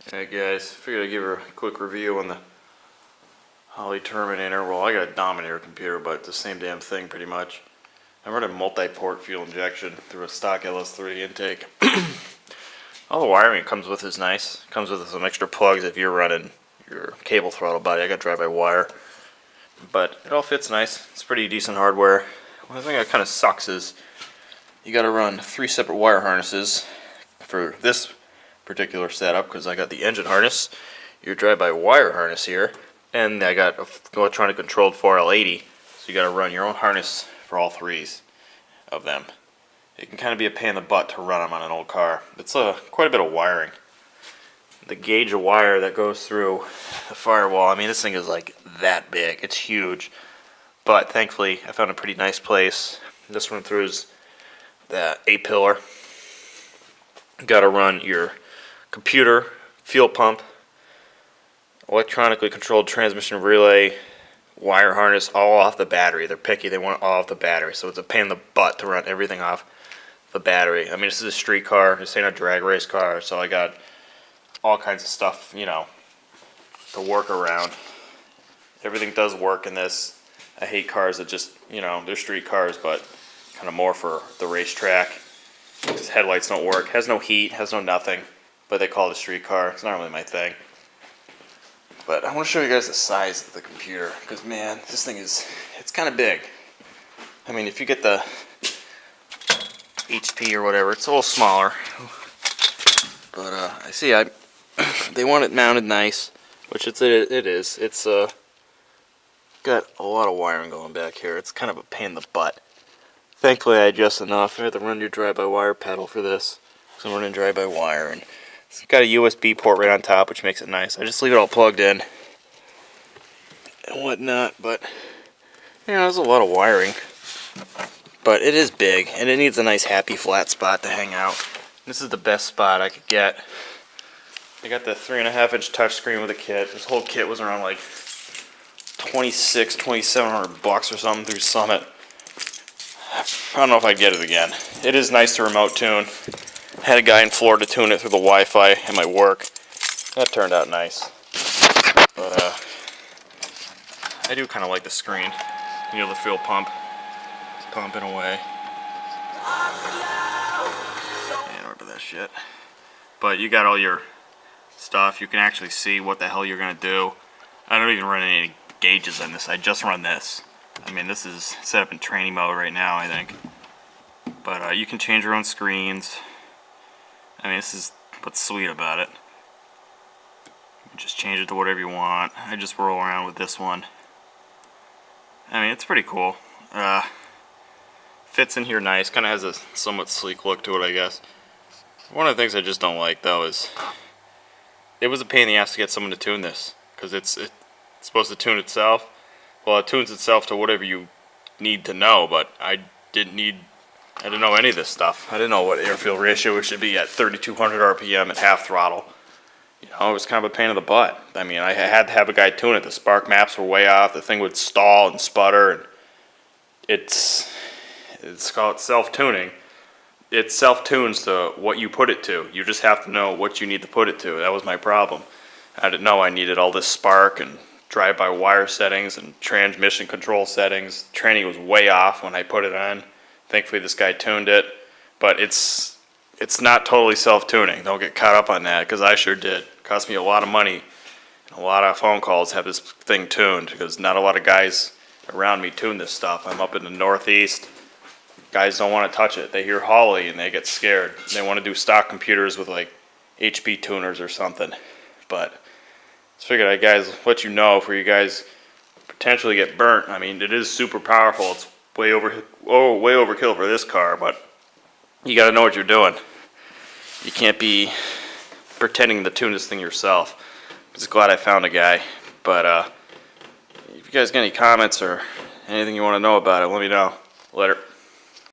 Alright guys, figured I'd give her a quick review on the Holley Dominator. Well, I got a Dominator computer, but it's the same damn thing pretty much. I'm running multi-port fuel injection through a stock LS3 intake. All the wiring it comes with is nice. It comes with some extra plugs if you're running your cable throttle body. I got drive-by-wire. But it all fits nice. It's pretty decent hardware. One thing that kind of sucks is you got to run 3 separate wire harnesses for this particular setup, because I got the engine harness, your drive-by-wire harness here, and I got electronic controlled 4L80, so you got to run your own harness for all 3s of them. It can kind of be a pain in the butt to run them on an old car. It's quite a bit of wiring. The gauge of wire that goes through the firewall, I mean, this thing is like that big. It's huge. But thankfully, I found a pretty nice place. This one through is the A-pillar. Got to run your computer, fuel pump, electronically controlled transmission relay, wire harness, all off the battery. They're picky, they want it all off the battery, so it's a pain in the butt to run everything off the battery. I mean, this is a street car, this ain't a drag race car, so I got all kinds of stuff, you know, to work around. Everything does work in this. I hate cars that just, you know, they're street cars, but kind of more for the racetrack. Because headlights don't work, has no heat, has no nothing. But they call it a street car. It's not really my thing. But I want to show you guys the size of the computer, because man, this thing it's kind of big. I mean, if you get the HP or whatever, it's a little smaller. But I see they want it mounted nice, which it is. It's got a lot of wiring going back here. It's kind of a pain in the butt. Thankfully, I adjust enough. I have to run your drive-by-wire pedal for this, so I'm running drive-by-wire, and it's got a USB port right on top, which makes it nice. I just leave it all plugged in and whatnot, but you know, there's a lot of wiring. But it is big, and it needs a nice happy flat spot to hang out. This is the best spot I could get. I got the 3.5-inch touchscreen with the kit. This whole kit was around like $2,700 or something through Summit. I don't know if I'd get it again. It is nice to remote tune. Had a guy in Florida tune it through the Wi-Fi at my work. That turned out nice. But I do kind of like the screen. You know, the fuel pump. It's pumping away. And over that shit. But you got all your stuff. You can actually see what the hell you're gonna do. I don't even run any gauges on this. I just run this. I mean, this is set up in training mode right now, I think. But you can change your own screens. I mean, this is what's sweet about it. You can just change it to whatever you want. I just roll around with this one. I mean, it's pretty cool. Fits in here nice. Kind of has a somewhat sleek look to it, I guess. One of the things I just don't like, though, is it was a pain in the ass to get someone to tune this, because it's supposed to tune itself. Well, it tunes itself to whatever you need to know, but I didn't know any of this stuff. I didn't know what air-fuel ratio it should be at 3,200 RPM at half throttle. You know, it was kind of a pain in the butt. I mean, I had to have a guy tune it. The spark maps were way off. The thing would stall and sputter. And it's called self-tuning. It self-tunes to what you put it to. You just have to know what you need to put it to. That was my problem. I didn't know I needed all this spark and drive-by-wire settings and transmission control settings. Training was way off when I put it on. Thankfully, this guy tuned it, but it's not totally self-tuning. Don't get caught up on that, because I sure did. It cost me a lot of money and a lot of phone calls to have this thing tuned, because not a lot of guys around me tune this stuff. I'm up in the Northeast. Guys don't want to touch it. They hear Holley and they get scared. They want to do stock computers with like HP tuners or something. But I figured I'd guys let you know for you guys potentially get burnt. I mean, it is super powerful. It's way overkill for this car, but you got to know what you're doing. You can't be pretending to tune this thing yourself. I'm just glad I found a guy. But if you guys got any comments or anything you want to know about it, let me know. Later.